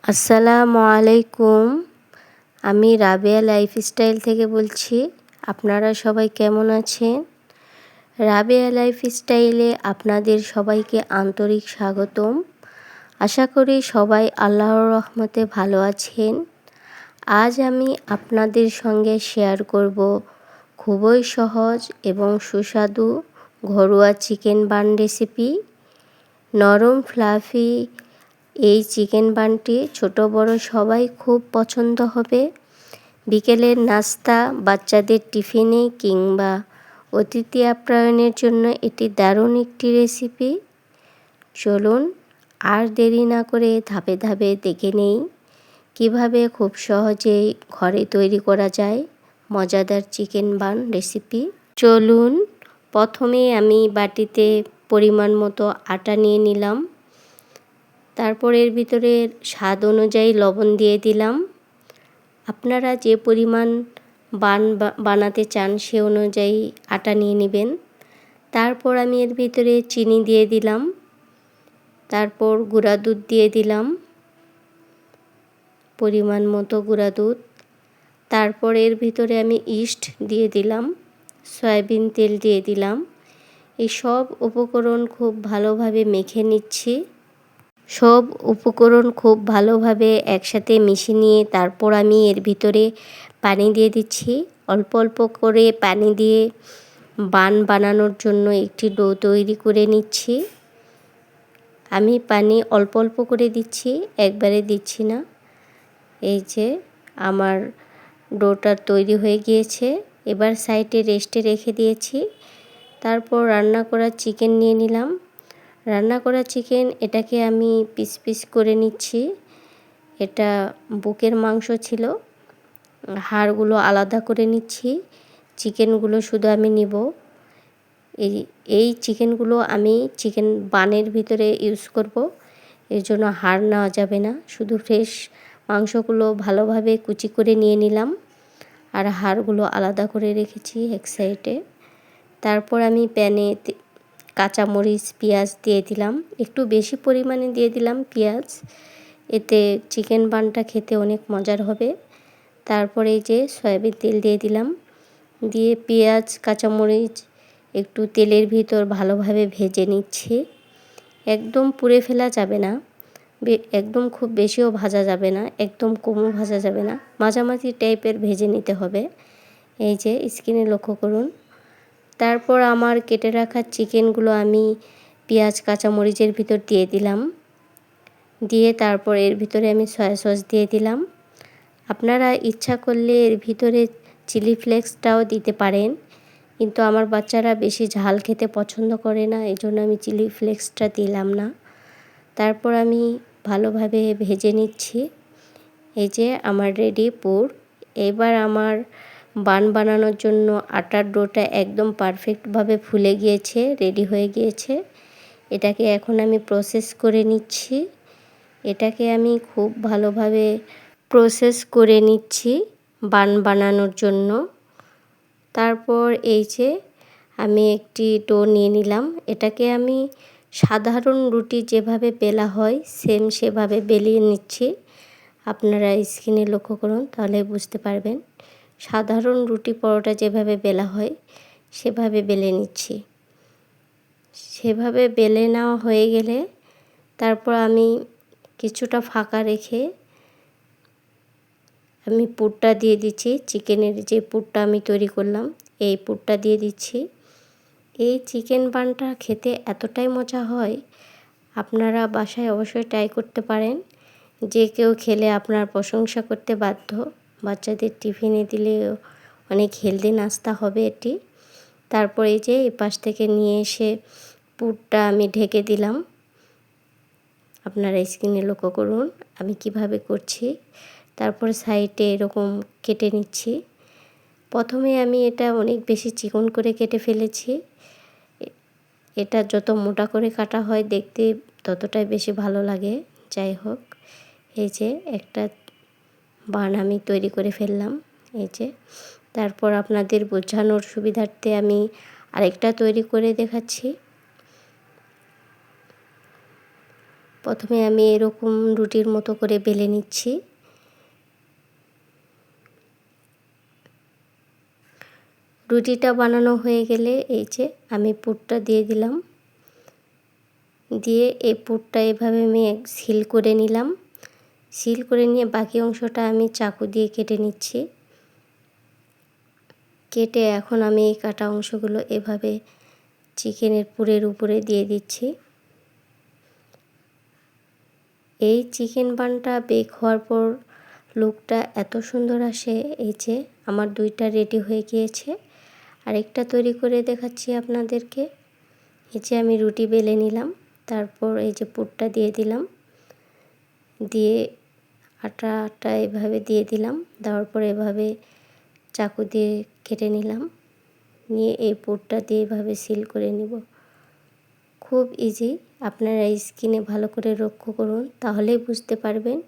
আসসালামু আলাইকুম। আমি রাবেয়া লাইফস্টাইল থেকে বলছি। আপনারা সবাই কেমন আছেন? রাবেয়া লাইফস্টাইলে আপনাদের সবাইকে আন্তরিক স্বাগতম। আশা করি সবাই আল্লাহর রহমতে ভালো আছেন। আজ আমি আপনাদের সঙ্গে শেয়ার করব খুবই সহজ এবং সুস্বাদু ঘরোয়া চিকেন বান রেসিপি। নরম ফ্লাফি এই চিকেন বানটি ছোট বড় সবাই খুব পছন্দ হবে। বিকেলের নাস্তা, বাচ্চাদের টিফিনে কিংবা অতিথি আপ্যায়নের জন্য এটি দারুণ একটি রেসিপি। চলুন আর দেরি না করে ধাপে ধাপে দেখে নেই কিভাবে খুব সহজেই ঘরে তৈরি করা যায় মজাদার চিকেন বান রেসিপি। চলুন, প্রথমে আমি বাটিতে পরিমাণ মতো আটা নিয়ে নিলাম। তারপর এর ভিতরে স্বাদ অনুযায়ী লবণ দিয়ে দিলাম। আপনারা যে পরিমাণ বানাতে চান সে অনুযায়ী আটা নিয়ে নেবেন। তারপর আমি এর ভিতরে চিনি দিয়ে দিলাম। তারপর গুঁড়া দুধ দিয়ে দিলাম, পরিমাণ মতো গুঁড়া দুধ। তারপর এর ভিতরে আমি ইস্ট দিয়ে দিলাম, সয়াবিন তেল দিয়ে দিলাম। এই সব উপকরণ খুব ভালোভাবে মেখে নিচ্ছি। সব উপকরণ খুব ভালোভাবে একসাথে মিশিয়ে নিয়ে তারপর আমি এর ভিতরে পানি দিয়ে দিচ্ছি। অল্প অল্প করে পানি দিয়ে বান বানানোর জন্য একটি ডো তৈরি করে নিচ্ছি। আমি পানি অল্প অল্প করে দিচ্ছি, একবারে দিচ্ছি না। এই যে আমার ডোটা তৈরি হয়ে গিয়েছে। এবার সাইডে রেস্টে রেখে দিয়েছি। তারপর রান্না করা চিকেন নিয়ে নিলাম। রান্না করা চিকেন এটাকে আমি পিস পিস করে নিচ্ছি। এটা বুকের মাংস ছিল, হাড়গুলো আলাদা করে নিচ্ছি। চিকেনগুলো শুধু আমি নিব। এই চিকেনগুলো আমি চিকেন বানের ভিতরে ইউজ করব, এর জন্য হাড় নেওয়া যাবে না। শুধু ফ্রেশ মাংসগুলো ভালোভাবে কুচি করে নিয়ে নিলাম আর হাড়গুলো আলাদা করে রেখেছি এক সাইডে। তারপর আমি প্যানে কাঁচামরিচ, পেঁয়াজ দিয়ে দিলাম। একটু বেশি পরিমাণে দিয়ে দিলাম পেঁয়াজ, এতে চিকেন বানটা খেতে অনেক মজার হবে। তারপরে এই যে সয়াবিন তেল দিয়ে দিলাম, দিয়ে পেঁয়াজ কাঁচামরিচ একটু তেলের ভিতর ভালোভাবে ভেজে নিচ্ছি। একদম পুড়ে ফেলা যাবে না, একদম খুব বেশিও ভাজা যাবে না, একদম কমও ভাজা যাবে না, মাঝামাঝি টাইপের ভেজে নিতে হবে। এই যে স্ক্রিনে লক্ষ্য করুন। তারপর আমার কেটে রাখা চিকেনগুলো আমি পেঁয়াজ কাঁচামরিচের ভিতর দিয়ে দিলাম। দিয়ে তারপর এর ভিতরে আমি সয়া সস দিয়ে দিলাম। আপনারা ইচ্ছা করলে এর ভিতরে চিলি ফ্লেক্সটাও দিতে পারেন, কিন্তু আমার বাচ্চারা বেশি ঝাল খেতে পছন্দ করে না, এই জন্য আমি চিলি ফ্লেক্সটা দিলাম না। তারপর আমি ভালোভাবে ভেজে নিচ্ছি। এই যে আমার রেডি পুর। এবার আমার বান বানানোর জন্য আটার ডোটা একদম পারফেক্টভাবে ফুলে গিয়েছে, রেডি হয়ে গিয়েছে। এটাকে এখন আমি প্রসেস করে নিচ্ছি। এটাকে আমি খুব ভালোভাবে প্রসেস করে নিচ্ছি বান বানানোর জন্য। তারপর এই যে আমি একটি ডো নিয়ে নিলাম। এটাকে আমি সাধারণ রুটি যেভাবে বেলা হয় সেম সেভাবে বেলিয়ে নিচ্ছি। আপনারা স্ক্রিনে লক্ষ্য করুন, তাহলে বুঝতে পারবেন। সাধারণ রুটি পরোটা যেভাবে বেলা হয় সেভাবে বেলে নিচ্ছি। সেভাবে বেলে নেওয়া হয়ে গেলে তারপর আমি কিছুটা ফাঁকা রেখে আমি পুরটা দিয়ে দিচ্ছি। চিকেনের যে পুরটা আমি তৈরি করলাম এই পুরটা দিয়ে দিচ্ছি। এই চিকেন বানটা খেতে এতটাই মজা হয়, আপনারা বাসায় অবশ্যই ট্রাই করতে পারেন। যে কেউ খেলে আপনার প্রশংসা করতে বাধ্য। বাচ্চাদের টিফিনে দিলেও অনেক হেলদি নাস্তা হবে এটি। তারপর এই যে এই পাশ থেকে নিয়ে এসে পুরটা আমি ঢেকে দিলাম। আপনারা স্ক্রিনে লক্ষ্য করুন আমি কিভাবে করছি। তারপর সাইডে এরকম কেটে নিচ্ছি। প্রথমে আমি এটা অনেক বেশি চিকন করে কেটে ফেলেছি। এটা যত মোটা করে কাটা হয় দেখতে ততটাই বেশি ভালো লাগে। যাই হোক, এই যে একটা বান আমি তৈরি করে ফেললাম। এই যে তারপর আপনাদের বোঝানোর সুবিধার্থে আমি আরেকটা তৈরি করে দেখাচ্ছি। প্রথমে আমি এরকম রুটির মতো করে বেলে নিচ্ছি। রুটিটা বানানো হয়ে গেলে এই যে আমি পুরটা দিয়ে দিলাম, দিয়ে এই পুরটা এভাবে আমি সিল করে নিলাম। সিল করে নিয়ে বাকি অংশটা আমি চাকু দিয়ে কেটে নিচ্ছি। কেটে এখন আমি এই কাটা অংশগুলো এভাবে চিকেনের পুরের উপরে দিয়ে দিচ্ছি। এই চিকেন বানটা বেক হওয়ার পর লুকটা এত সুন্দর আসে। এই যে আমার 2টা রেডি হয়ে গিয়েছে, আরেকটা তৈরি করে দেখাচ্ছি আপনাদেরকে। এই যে আমি রুটি বেলে নিলাম, তারপর এই যে পুরটা দিয়ে দিলাম, দিয়ে আটা এভাবে দিয়ে দিলাম, দেওয়ার পর এভাবে চাকু দিয়ে কেটে নিলাম, নিয়ে এই পুরটা দিয়ে এভাবে সিল করে নিব। খুব ইজি, আপনারা স্কিনে ভালো করে লক্ষ্য করুন, তাহলেই বুঝতে পারবেন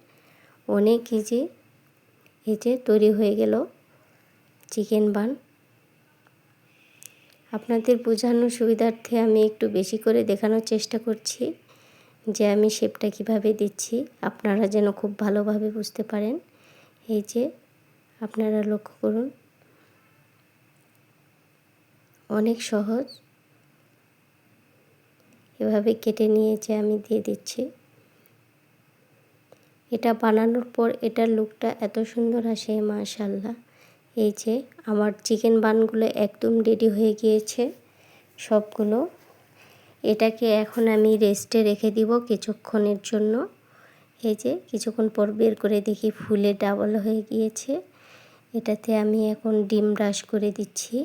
অনেক ইজি। এই যে তৈরি হয়ে গেল চিকেন বান। আপনাদের বোঝানোর সুবিধার্থে আমি একটু বেশি করে দেখানোর চেষ্টা করছি যে আমি শেপটা কিভাবে দিচ্ছি, আপনারা যেন খুব ভালোভাবে বুঝতে পারেন। এই যে আপনারা লক্ষ্য করুন, অনেক সহজ। এভাবে কেটে নিয়েছে আমি দিয়ে দিচ্ছি। এটা বানানোর পর এটার লুকটা এত সুন্দর আসে মাশাআল্লাহ। এই যে আমার চিকেন বানগুলো একদম রেডি হয়ে গিয়েছে সবগুলো। এটাকে এখন আমি রেস্টে রেখে দিব কিছুক্ষণের জন্য। এই যে কিছুক্ষণ পর বের করে দেখি ফুলে ডাবল হয়ে গিয়েছে। এটাতে আমি এখন ডিম ব্রাশ করে দিচ্ছি।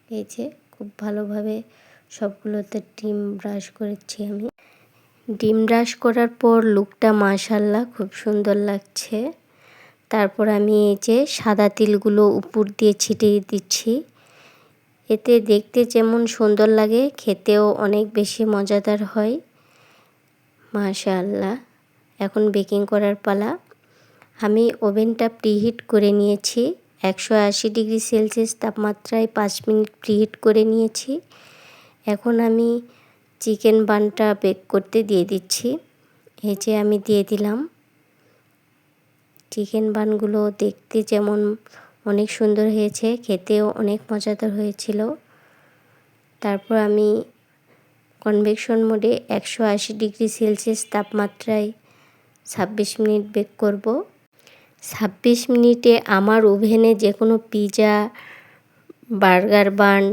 এই যে খুব ভালোভাবে সবগুলোতে ডিম ব্রাশ করেছি আমি। ডিম ব্রাশ করার পর লুকটা মাশাআল্লাহ খুব সুন্দর লাগছে। তারপর আমি এই যে সাদা তিলগুলো উপর দিয়ে ছিটিয়ে দিচ্ছি। এতে দেখতে যেমন সুন্দর লাগে, খেতেও অনেক বেশি মজাদার হয় মাশাআল্লাহ। এখন বেকিং করার পালা। আমি ওভেনটা প্রিহিট করে নিয়েছি 180 ডিগ্রি সেলসিয়াস তাপমাত্রায় 5 মিনিট প্রিহিট করে নিয়েছি। এখন আমি চিকেন বানটা বেক করতে দিয়ে দিচ্ছি। এই যে আমি দিয়ে দিলাম। চিকেন বানগুলো দেখতে যেমন অনেক সুন্দর হয়েছে, খেতেও অনেক মজাদার হয়েছিল। তারপর আমি কনভেকশন মোডে 180 ডিগ্রি সেলসিয়াস তাপমাত্রায় 26 মিনিট বেক করব। 26 মিনিটে আমার ওভেনে যে কোনো পিৎজা, বার্গার বান,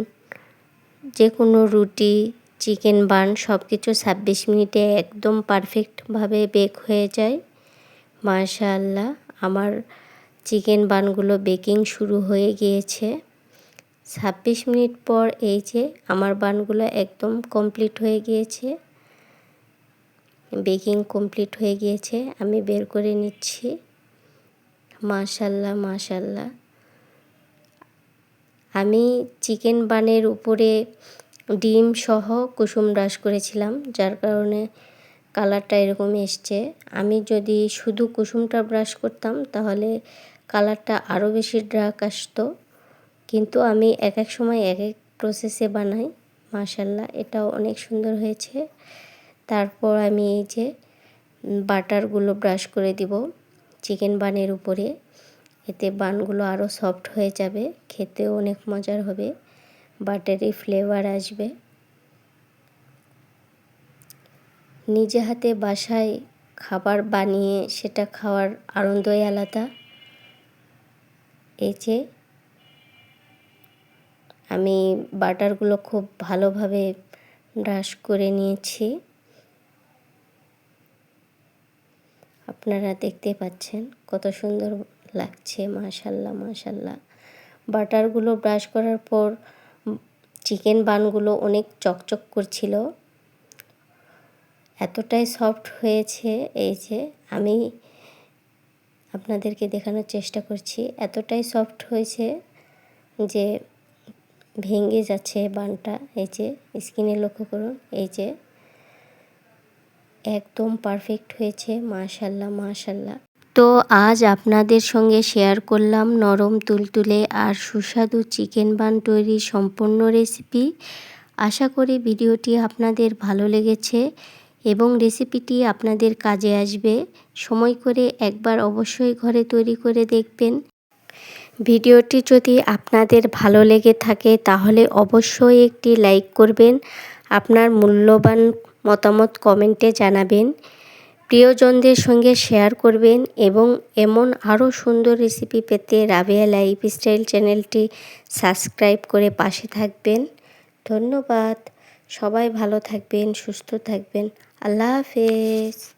যে কোনো রুটি, চিকেন বান সব কিছু 26 মিনিটে একদম পারফেক্টভাবে বেক হয়ে যায় মাশাআল্লাহ। আমার চিকেন বানগুলো বেকিং শুরু হয়ে গিয়েছে। 26 মিনিট পর এই যে আমার বানগুলো একদম কমপ্লিট হয়ে গিয়েছে, বেকিং কমপ্লিট হয়ে গিয়েছে। আমি বের করে নিচ্ছি। মাশাআল্লাহ মাশাআল্লাহ। আমি চিকেন বানের উপরে ডিম সহ কুসুম ব্রাশ করেছিলাম, যার কারণে কালারটা এরকম এসছে। আমি যদি শুধু কুসুমটা ব্রাশ করতাম তাহলে কালারটা আরও বেশি ডার্ক আসতো, কিন্তু আমি এক এক সময় এক এক প্রসেসে বানাই। মাশাআল্লাহ এটাও অনেক সুন্দর হয়েছে। তারপর আমি এই যে বাটারগুলো ব্রাশ করে দিব চিকেন বানের উপরে, এতে বানগুলো আরও সফট হয়ে যাবে, খেতেও অনেক মজার হবে, বাটারি ফ্লেভার আসবে। নিজে হাতে বাসায় খাবার বানিয়ে সেটা খাওয়ার আনন্দই আলাদা। এই যে আমি বাটারগুলো খুব ভালোভাবে ব্রাশ করে নিয়েছি, আপনারা দেখতে পাচ্ছেন কত সুন্দর লাগছে মাশাআল্লাহ মাশাআল্লাহ। বাটারগুলো ব্রাশ করার পর চিকেন বানগুলো অনেক চকচক করছিল, এতটাই সফট হয়েছে। এই যে আমি আপনাদেরকে দেখানোর চেষ্টা করছি, এতটাই সফট হয়েছে যে ভেঙে যাচ্ছে বানটা। এই যে স্কিনে লক্ষ্য করুন, এই যে একদম পারফেক্ট হয়েছে মাশাআল্লাহ মাশাআল্লাহ। তো আজ আপনাদের সঙ্গে শেয়ার করলাম নরম তুলতুলে আর সুস্বাদু চিকেন বান তৈরির সম্পূর্ণ রেসিপি। আশা করি ভিডিওটি আপনাদের ভালো লেগেছে। এবং রেসিপিটি আপনাদের কাজে আসবে। সময় করে একবার অবশ্যই ঘরে তৈরি করে দেখবেন। ভিডিওটি যদি আপনাদের ভালো লেগে থাকে তাহলে অবশ্যই একটি লাইক করবেন, আপনার মূল্যবান মতামত কমেন্টে জানাবেন, প্রিয়জনদের সঙ্গে শেয়ার করবেন এবং এমন আরও সুন্দর রেসিপি পেতে রাবেয়া লাইফস্টাইল চ্যানেলটি সাবস্ক্রাইব করে পাশে থাকবেন। ধন্যবাদ। সবাই ভালো থাকবেন, সুস্থ থাকবেন। আল্লাহ হাফেজ।